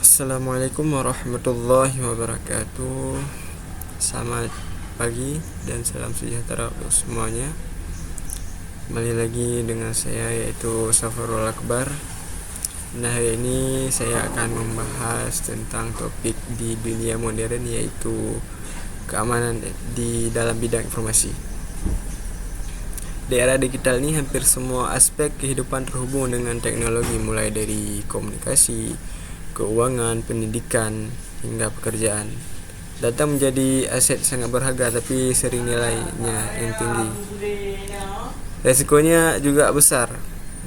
Assalamualaikum warahmatullahi wabarakatuh. Selamat pagi dan salam sejahtera untuk semuanya. Kembali lagi dengan saya, yaitu Safarul Akbar. Nah, hari ini saya akan membahas tentang topik di dunia modern, yaitu keamanan di dalam bidang informasi. Di era digital ini, hampir semua aspek kehidupan terhubung dengan teknologi, mulai dari komunikasi, keuangan, pendidikan, hingga pekerjaan. Data menjadi aset sangat berharga, tapi sering nilainya yang tinggi. Resikonya juga besar.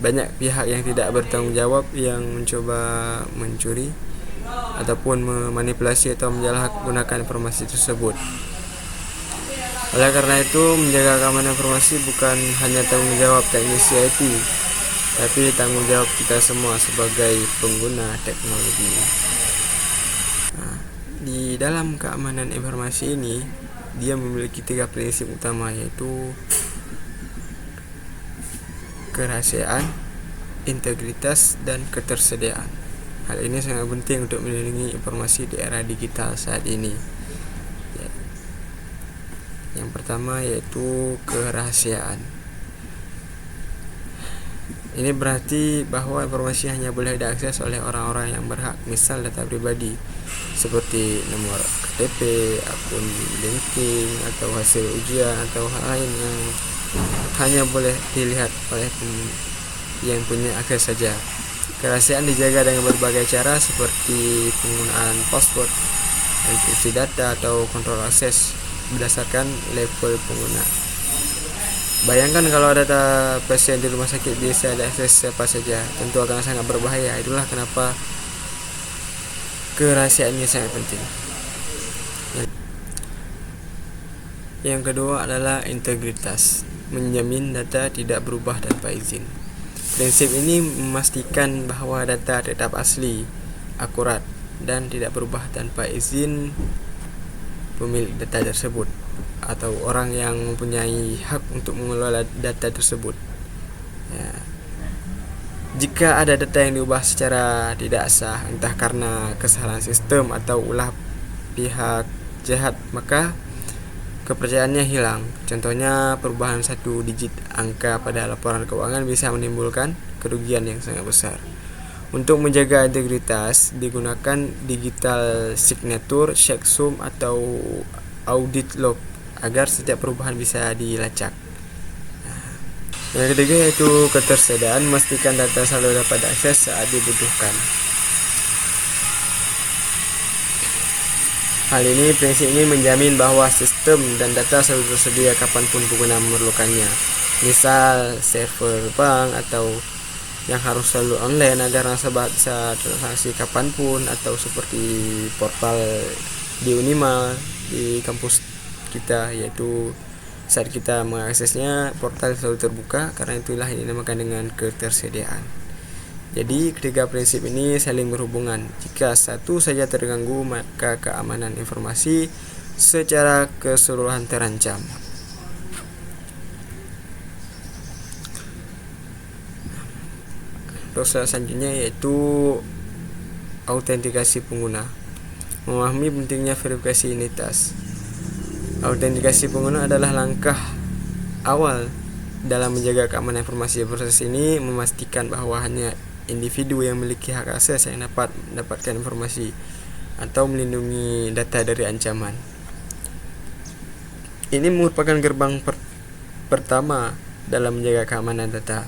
Banyak pihak yang tidak bertanggung jawab yang mencoba mencuri ataupun memanipulasi atau menyalahgunakan informasi tersebut. Oleh karena itu, menjaga keamanan informasi bukan hanya tanggung jawab teknisi IT, tapi tanggung jawab kita semua sebagai pengguna teknologi. Nah, di dalam keamanan informasi ini, dia memiliki 3 prinsip utama, yaitu kerahasiaan, integritas, dan ketersediaan. Hal ini sangat penting untuk melindungi informasi di era digital saat ini. Yang pertama yaitu kerahasiaan. Ini berarti bahwa informasi hanya boleh diakses oleh orang-orang yang berhak, misal data pribadi seperti nomor KTP, akun LinkedIn, atau hasil ujian, atau hal lain yang hanya boleh dilihat oleh yang punya akses saja. Kerahasiaan dijaga dengan berbagai cara, seperti penggunaan password, enkripsi data, atau kontrol akses berdasarkan level pengguna. Bayangkan kalau data pasien di rumah sakit bisa diakses siapa saja, tentu akan sangat berbahaya. Itulah kenapa kerahasiaannya sangat penting. Yang kedua adalah integritas, menjamin data tidak berubah tanpa izin. Prinsip ini memastikan bahwa data tetap asli, akurat, dan tidak berubah tanpa izin pemilik data tersebut atau orang yang mempunyai hak untuk mengelola data tersebut. Jika ada data yang diubah secara tidak sah, entah karena kesalahan sistem atau ulah pihak jahat, maka kepercayaannya hilang. Contohnya, perubahan 1 digit angka pada laporan keuangan bisa menimbulkan kerugian yang sangat besar. Untuk menjaga integritas, digunakan digital signature, checksum, atau audit log agar setiap perubahan bisa dilacak. Yang ketiga yaitu ketersediaan, memastikan data selalu dapat diakses saat dibutuhkan. Hal ini, prinsip ini menjamin bahwa sistem dan data selalu tersedia kapanpun pengguna memerlukannya. Misal server bank atau yang harus selalu online agar nasabah bisa transaksi kapanpun, atau seperti portal di Unimal di kampus kita, yaitu saat kita mengaksesnya portal selalu terbuka. Karena itulah yang dinamakan dengan ketersediaan. Jadi ketiga prinsip ini saling berhubungan. Jika satu saja terganggu, maka keamanan informasi secara keseluruhan terancam. Proses selanjutnya yaitu autentikasi pengguna. Memahami pentingnya verifikasi identitas. Autentikasi pengguna adalah langkah awal dalam menjaga keamanan informasi. Proses ini memastikan bahwa hanya individu yang memiliki hak akses yang dapat mendapatkan informasi atau melindungi data dari ancaman. Ini merupakan gerbang pertama dalam menjaga keamanan data.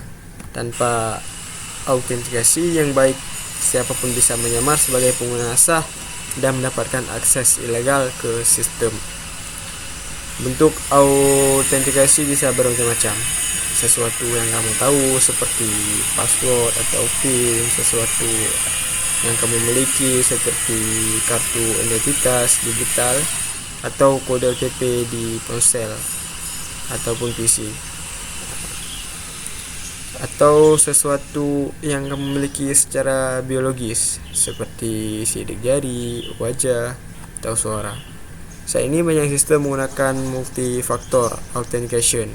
Tanpa autentikasi yang baik, siapapun bisa menyamar sebagai pengguna sah dan mendapatkan akses ilegal ke sistem. Bentuk autentikasi bisa bermacam-macam. Sesuatu yang kamu tahu seperti password atau PIN, sesuatu yang kamu miliki seperti kartu identitas digital atau kode OTP di ponsel ataupun PC, atau sesuatu yang kamu miliki secara biologis seperti sidik jari, wajah, atau suara. Saat ini banyak sistem menggunakan multi-factor authentication,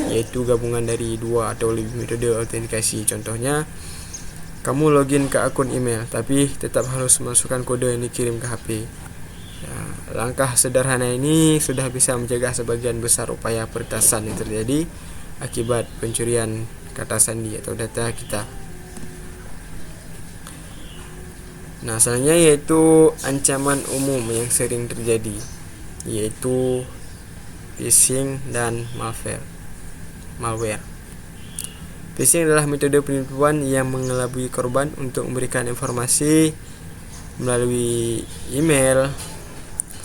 yaitu gabungan dari 2 atau lebih metode autentikasi. Contohnya kamu login ke akun email, tapi tetap harus masukkan kode yang dikirim ke HP. Ya, langkah sederhana ini sudah bisa menjaga sebagian besar upaya peretasan yang terjadi akibat pencurian kata sandi atau data kita. Nah, selanjutnya yaitu ancaman umum yang sering terjadi, yaitu phishing dan malware. Phishing adalah metode penipuan yang mengelabui korban untuk memberikan informasi melalui email,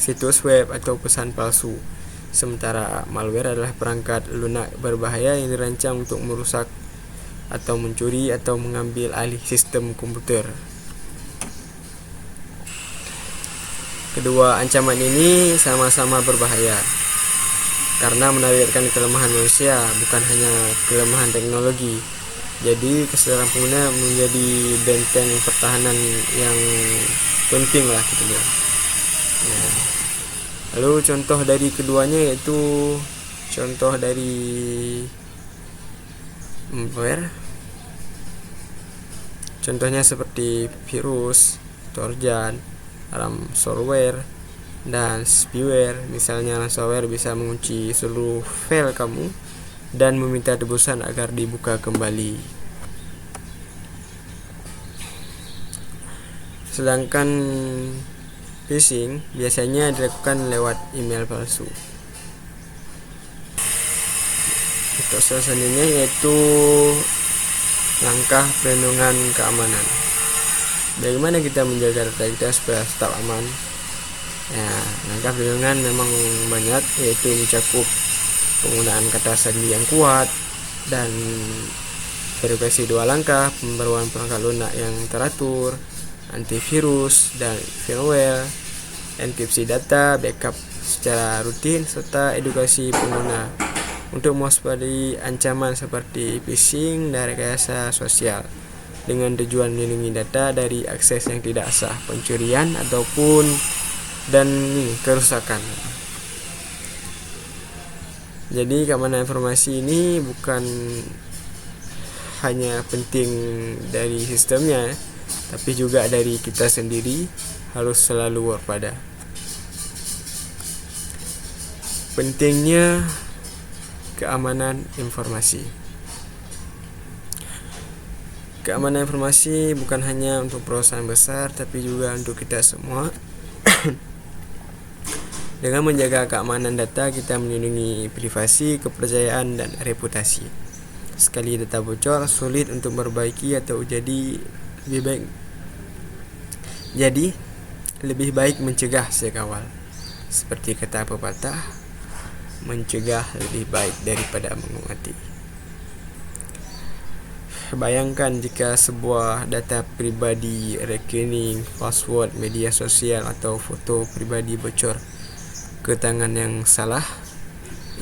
situs web, atau pesan palsu. Sementara malware adalah perangkat lunak berbahaya yang dirancang untuk merusak atau mencuri atau mengambil alih sistem komputer. Kedua ancaman ini sama-sama berbahaya karena menampilkan kelemahan manusia, bukan hanya kelemahan teknologi. Jadi kesadaran pengguna menjadi benteng pertahanan yang penting lah gitu ya. Nah, lalu contoh dari keduanya yaitu contoh dari malware. Contohnya seperti virus, trojan, ransomware, dan spyware. Misalnya ransomware bisa mengunci seluruh file kamu dan meminta tebusan agar dibuka kembali. Sedangkan phishing biasanya dilakukan lewat email palsu. Untuk selanjutnya yaitu langkah perlindungan keamanan. Bagaimana kita menjaga data kita supaya tetap aman? Ya, langkah perlindungan memang banyak, yaitu mencakup penggunaan kata sandi yang kuat dan verifikasi 2 langkah, pembaruan perangkat lunak yang teratur, antivirus dan firmware, enkripsi data, backup secara rutin, serta edukasi pengguna untuk mewaspadai ancaman seperti phishing dan rekayasa sosial dengan tujuan melindungi data dari akses yang tidak sah, pencurian ataupun dan kerusakan. Jadi keamanan informasi ini bukan hanya penting dari sistemnya, tapi juga dari kita sendiri harus selalu waspada. Pentingnya keamanan informasi. Keamanan informasi bukan hanya untuk perusahaan besar, tapi juga untuk kita semua. Dengan menjaga keamanan data, kita melindungi privasi, kepercayaan, dan reputasi. Sekali data bocor, sulit untuk memperbaiki atau lebih baik mencegah sejak awal. Seperti kata pepatah, mencegah lebih baik daripada mengobati. Bayangkan jika sebuah data pribadi, rekening, password, media sosial, atau foto pribadi bocor ke tangan yang salah.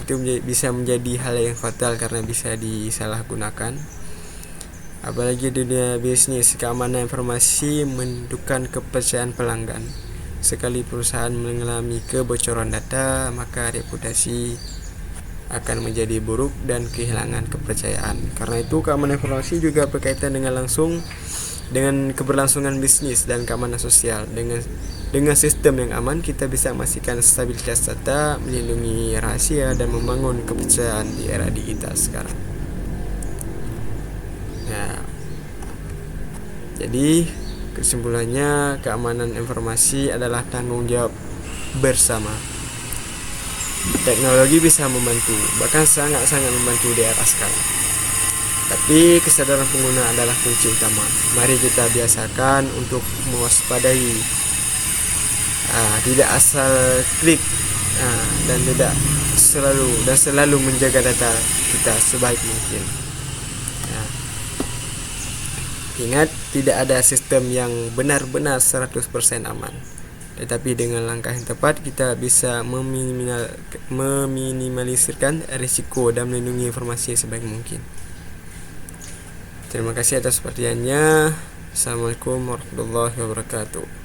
Itu bisa menjadi hal yang fatal karena bisa disalahgunakan. Apalagi di dunia bisnis, keamanan informasi menentukan kepercayaan pelanggan. Sekali perusahaan mengalami kebocoran data, maka reputasi akan menjadi buruk dan kehilangan kepercayaan. Karena itu keamanan informasi juga berkaitan dengan langsung dengan keberlangsungan bisnis dan keamanan sosial. Dengan sistem yang aman, kita bisa memastikan stabilitas data, melindungi rahasia, dan membangun kepercayaan di era digital sekarang. Ya. Jadi kesimpulannya, keamanan informasi adalah tanggung jawab bersama. Teknologi bisa membantu, bahkan sangat-sangat membantu di era sekarang. Tapi kesadaran pengguna adalah kunci utama. Mari kita biasakan untuk mewaspadai, tidak asal klik, dan selalu menjaga data kita sebaik mungkin. Ingat, tidak ada sistem yang benar-benar 100% aman. Tetapi dengan langkah yang tepat, kita bisa meminimalisirkan risiko dan melindungi informasi sebaik mungkin. Terima kasih atas perhatiannya. Assalamualaikum warahmatullahi wabarakatuh.